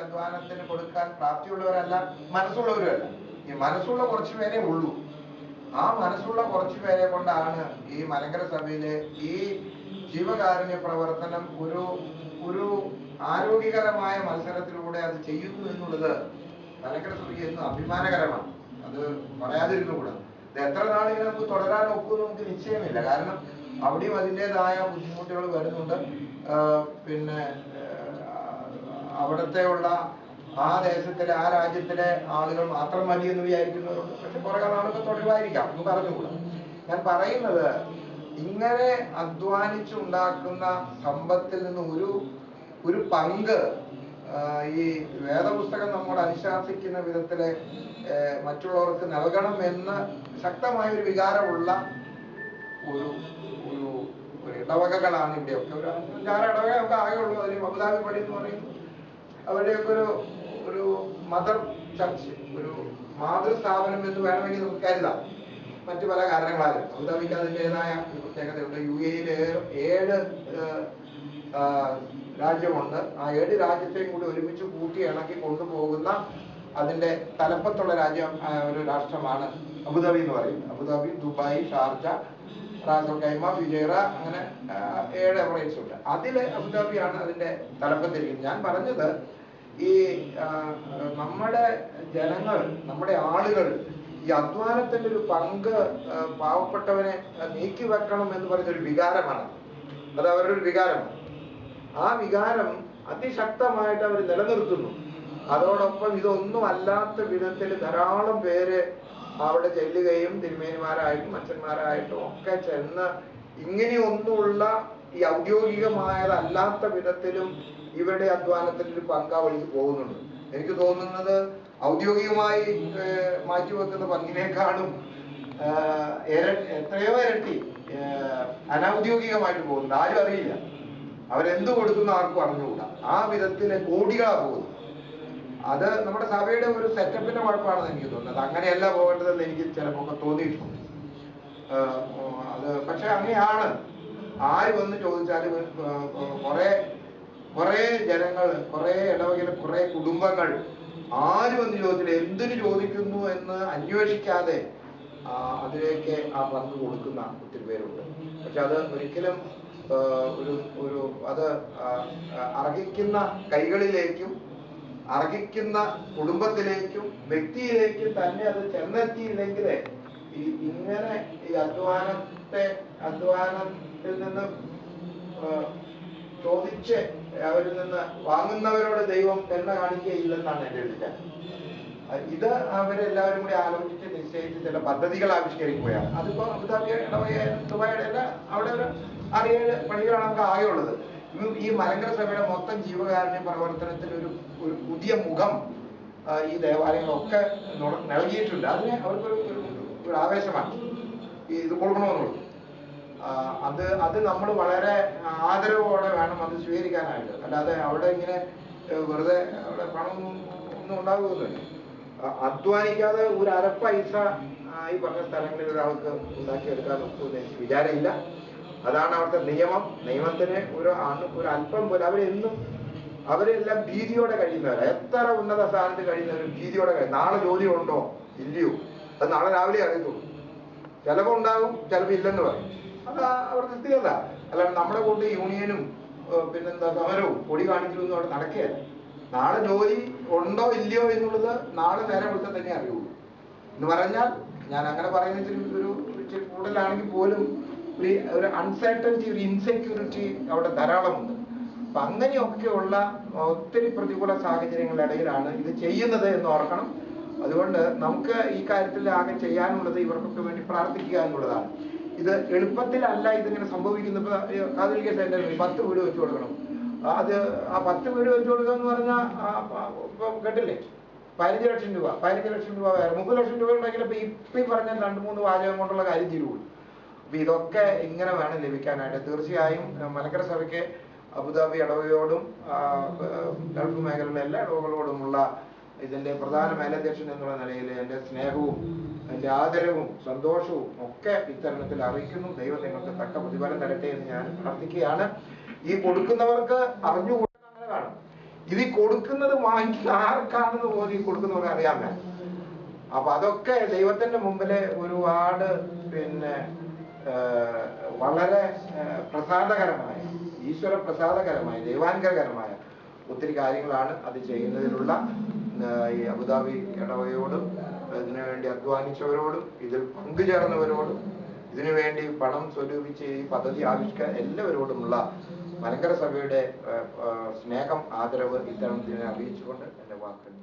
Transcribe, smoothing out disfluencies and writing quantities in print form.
അധ്വാനത്തിന് കൊടുക്കാൻ പ്രാപ്തിയുള്ളവരല്ല, മനസ്സുള്ളവരുമല്ല. ഈ മനസ്സുള്ള കുറച്ചു പേരേ ഉള്ളൂ. ആ മനസ്സുള്ള കുറച്ചു പേരെ കൊണ്ടാണ് ഈ മലങ്കര സഭയിലെ ഈ ജീവകാരുണ്യ പ്രവർത്തനം ഒരു ആരോഗ്യകരമായ മത്സരത്തിലൂടെ അത് ചെയ്യുന്നു എന്നുള്ളത് മലങ്കര സഭയ്ക്ക് എന്നും അഭിമാനകരമാണ്. അത് പറയാതിരുന്നുകൂടാ. ഇത് എത്ര നാളിങ്ങനെ നമുക്ക് തുടരാൻ ഒക്കുമെന്ന് നമുക്ക് നിശ്ചയമില്ല. കാരണം അവിടെയും അതിൻ്റെതായ ബുദ്ധിമുട്ടുകൾ വരുന്നുണ്ട്. പിന്നെ അവിടത്തെ ഉള്ള ആ ദേശത്തിലെ ആ രാജ്യത്തിലെ ആളുകൾ മാത്രം മതി എന്ന് വിചാരിക്കുന്നവരുണ്ട്. പക്ഷെ കുറെ നാളൊക്കെ തുടരുമായിരിക്കാം, നമുക്ക് അറിഞ്ഞുകൂടാ. ഞാൻ പറയുന്നത്, ഇങ്ങനെ അധ്വാനിച്ചുണ്ടാക്കുന്ന സമ്പത്തിൽ നിന്ന് ഒരു പങ്ക് ഈ വേദപുസ്തകം നമ്മോട് അനുശാസിക്കുന്ന വിധത്തില് മറ്റുള്ളവർക്ക് നൽകണം എന്ന് ശക്തമായൊരു വികാരമുള്ള ഒരു ഇടവകകളാണ് ഇവിടെയൊക്കെ. ഒരു 5-6 ഇടവക നമുക്ക് ആകെയുള്ളൂ. അതിൽ അബുദാബി പള്ളി എന്ന് പറയുന്നത് അവരുടെയൊക്കെ ഒരു മദർ ചർച്ച്, ഒരു മാതൃസ്ഥാപനം എന്ന് വേണമെങ്കിൽ നമുക്ക് കരുതാം. മറ്റു പല കാരണങ്ങളാലും അബുദാബിക്ക് അതിൻ്റെതായ ഒരു പ്രത്യേകതയുണ്ട്. UAE 7 രാജ്യമുണ്ട്. ആ 7 രാജ്യത്തെയും കൂടി ഒരുമിച്ച് കൂട്ടി ഇണക്കി കൊണ്ടുപോകുന്ന അതിന്റെ തലപ്പത്തുള്ള ഒരു രാഷ്ട്രമാണ് അബുദാബി എന്ന് പറയുന്നത്. Abu Dhabi, Dubai, Sharjah, Ras al Khaimah, Fujairah, അങ്ങനെ 7 എമിറേറ്റ്സ് ഉണ്ട്. അതില് അബുദാബിയാണ് അതിന്റെ തലപ്പത്തിരിക്കുന്നത്. ഞാൻ പറഞ്ഞത്, ഈ നമ്മുടെ ജനങ്ങൾ, നമ്മുടെ ആളുകൾ ഈ അധ്വാനത്തിന്റെ ഒരു പങ്ക് പാവപ്പെട്ടവനെ നീക്കി വെക്കണം എന്ന് പറയുന്നൊരു വികാരമാണ്. അത് അവരുടെ ഒരു വികാരമാണ്. ആ വികാരം അതിശക്തമായിട്ട് അവർ നിലനിർത്തുന്നു. അതോടൊപ്പം ഇതൊന്നും അല്ലാത്ത വിധത്തിൽ ധാരാളം പേര് അവിടെ ചെല്ലുകയും തിരുമേനിമാരായിട്ടും അച്ഛന്മാരായിട്ടും ഒക്കെ ചെന്ന് ഇങ്ങനെയൊന്നുമുള്ള ഈ ഔദ്യോഗികമായതല്ലാത്ത വിധത്തിലും ഇവരുടെ അധ്വാനത്തിൽ ഒരു പങ്കാവലിക്ക് പോകുന്നുണ്ട്. എനിക്ക് തോന്നുന്നത് ഔദ്യോഗികമായി മാറ്റിവെക്കുന്ന പങ്കിനേക്കാളും എത്രയോ ഇരട്ടി അനൗദ്യോഗികമായിട്ട് പോകുന്നുണ്ട്. ആരും അറിയില്ല, അവരെന്ത് കൊടുക്കുന്ന ആർക്കും അറിഞ്ഞുകൂടാ. ആ വിധത്തിലെ കോടികളാ പോകുന്നു. അത് നമ്മുടെ സഭയുടെ ഒരു സെറ്റപ്പിന്റെ കുഴപ്പമാണെന്ന് എനിക്ക് തോന്നുന്നത്. അങ്ങനെയല്ല പോകേണ്ടതെന്ന് എനിക്ക് ചിലപ്പോൾ തോന്നിയിട്ടുണ്ട്. അത് പക്ഷെ അങ്ങനെയാണ്. ആര് വന്ന് ചോദിച്ചാലും കുറെ ജനങ്ങൾ, കുറെ ഇടവകയിലെ കുറെ കുടുംബങ്ങൾ ആര് വന്ന് ചോദിച്ചില്ല, എന്തിനു ചോദിക്കുന്നു എന്ന് അന്വേഷിക്കാതെ അതിലേക്ക് ആ പങ്ക് കൊടുക്കുന്ന ഒത്തിരി പേരുണ്ട്. പക്ഷെ അത് ഒരിക്കലും അത് അർഹിക്കുന്ന കൈകളിലേക്കും അർഹിക്കുന്ന കുടുംബത്തിലേക്കും വ്യക്തിയിലേക്കും തന്നെ അത് ചെന്നെത്തിയില്ലെങ്കിൽ ഇങ്ങനെ ഈ അധ്വാനത്തിൽ നിന്ന് ചോദിച്ച് അവരിൽ നിന്ന് വാങ്ങുന്നവരോട് ദൈവം എണ്ണ കാണിക്കുകയില്ലെന്നാണ് എൻ്റെ വിചാരം. ഇത് അവരെല്ലാവരും കൂടി ആലോചിച്ച് നിശ്ചയിച്ച് ചില പദ്ധതികൾ ആവിഷ്കരിക്കുകയാണ്. അതിപ്പോ അബുദാബി ഇടവകയായാലും ദുബായിയുടെ എല്ലാം അവിടെ ഒരു 6-7 പള്ളികളാണ് നമുക്ക് ആകെയുള്ളത്. ഈ മലങ്കര സഭയുടെ മൊത്തം ജീവകാരുണ്യ പ്രവർത്തനത്തിന് ഒരു പുതിയ മുഖം ഈ ദേവാലയങ്ങളൊക്കെ നൽകിയിട്ടുണ്ട്. അതിന് അവർക്കൊരു ആവേശമാണ് ഇത് കൊടുക്കണമെന്നുള്ളത്. അത് നമ്മൾ വളരെ ആദരവോടെ വേണം അത് സ്വീകരിക്കാനായിട്ട്. അല്ലാതെ അവിടെ ഇങ്ങനെ വെറുതെ അവിടെ പണമൊന്നും ഉണ്ടാകുന്നില്ല. അധ്വാനിക്കാതെ ഒരു അരപ്പൈസ ഈ പറഞ്ഞ സ്ഥലങ്ങളിൽ ഒരാൾക്ക് ഉണ്ടാക്കിയെടുക്കാൻ ഒക്കുമെന്ന് എനിക്ക് വിചാരമില്ല. അതാണ് അവിടുത്തെ നിയമം. നിയമത്തിന് ഒരു അല്പം പോലും അവരെല്ലാം ഭീതിയോടെ കഴിയുന്നവരാ. എത്ര ഉന്നത സ്ഥാനത്ത് കഴിയുന്നവരും ഭീതിയോടെ കഴിയും. നാളെ ജോലി ഉണ്ടോ ഇല്ലയോ അത് നാളെ രാവിലെ അറിയത്തുള്ളൂ. ചിലപ്പോൾ ഉണ്ടാകും, ചിലപ്പോൾ ഇല്ലെന്ന് പറയും. അത് അവരുടെ സ്ഥിരത. അല്ലാണ്ട് നമ്മുടെ കൊണ്ട് യൂണിയനും പിന്നെന്താ സമരവും പൊടി കാണിക്കലൊന്നും അവിടെ നടക്കുകയല്ല. നാളെ ജോലി ഉണ്ടോ ഇല്ലയോ എന്നുള്ളത് നാളെ നേരെ വിളിച്ചാൽ തന്നെ അറിയുള്ളൂ എന്ന് പറഞ്ഞാൽ, ഞാൻ അങ്ങനെ പറയുന്ന ഇച്ചിരി കൂടുതലാണെങ്കിൽ പോലും ഒരു അൺസർട്ടനിറ്റി, ഒരു ഇൻസെക്യൂരിറ്റി അവിടെ ധാരാളമുണ്ട്. അപ്പൊ അങ്ങനെയൊക്കെയുള്ള ഒത്തിരി പ്രതികൂല സാഹചര്യങ്ങളുടെ ഇടയിലാണ് ഇത് ചെയ്യുന്നത് എന്ന് ഓർക്കണം. അതുകൊണ്ട് നമുക്ക് ഈ കാര്യത്തിൽ ആകെ ചെയ്യാനുള്ളത് ഇവർക്കൊക്കെ വേണ്ടി പ്രാർത്ഥിക്കുക എന്നുള്ളതാണ്. ഇത് എളുപ്പത്തിലല്ല ഇതിങ്ങനെ സംഭവിക്കുന്നത്. ഇപ്പൊ കാതോലിക്ക സെന്ററിൽ 10 വീട് വെച്ചു കൊടുക്കണം. അത് ആ 10 വീട് വെച്ചു കൊടുക്കുക എന്ന് പറഞ്ഞാൽ ഇപ്പം കേട്ടില്ലേ, 15 ലക്ഷം രൂപ 15 ലക്ഷം രൂപ വേറെ 30 ലക്ഷം രൂപ ഉണ്ടെങ്കിൽ ഇപ്പം പറഞ്ഞ 2-3 വാചകം കൊണ്ടുള്ള കാര്യം തീരുള്ളൂ. അപ്പൊ ഇതൊക്കെ ഇങ്ങനെ വേണം ലഭിക്കാനായിട്ട്. തീർച്ചയായും മലങ്കര സഭയ്ക്ക് അബുദാബി ഇടവകയോടും ഗൾഫ് മേഖലയിലെ എല്ലാ ഇടവകളോടുമുള്ള ഇതിന്റെ പ്രധാന മേലധ്യക്ഷൻ എന്നുള്ള നിലയിൽ എൻ്റെ സ്നേഹവും എൻ്റെ ആദരവും സന്തോഷവും ഒക്കെ ഇത്തരണത്തിൽ അറിയിക്കുന്നു. ദൈവം നിങ്ങൾക്ക് തക്ക പ്രതിഫലം തരട്ടെ എന്ന് ഞാൻ പ്രാർത്ഥിക്കുകയാണ്. ഈ കൊടുക്കുന്നവർക്ക് അറിഞ്ഞുകൂടാൻ അങ്ങനെ കാണും. ഇത് കൊടുക്കുന്നത് വാങ്ങിക്കുന്ന ആർക്കാണെന്ന് പോലും ഈ കൊടുക്കുന്നവർക്ക് അറിയാൻ വേണം. അപ്പൊ അതൊക്കെ ദൈവത്തിന്റെ മുമ്പില് ഒരുപാട് പിന്നെ വളരെ പ്രസാദകരമായ, ഈശ്വര പ്രസാദകരമായ, ദൈവാനുഗ്രഹകരമായ ഒത്തിരി കാര്യങ്ങളാണ് അത് ചെയ്യുന്നതിനുള്ള ഈ അബുദാബി ഇടവകയോടും ഇതിനു വേണ്ടി അധ്വാനിച്ചവരോടും ഇതിൽ പങ്കുചേർന്നവരോടും ഇതിനു വേണ്ടി പണം സ്വരൂപിച്ച് ഈ പദ്ധതി ആവിഷ്കാരം എല്ലാവരോടുമുള്ള മലങ്കര സഭയുടെ സ്നേഹം, ആദരവ് ഇത്തരത്തിൽ അറിയിച്ചുകൊണ്ട് എൻ്റെ വാക്കുകൾ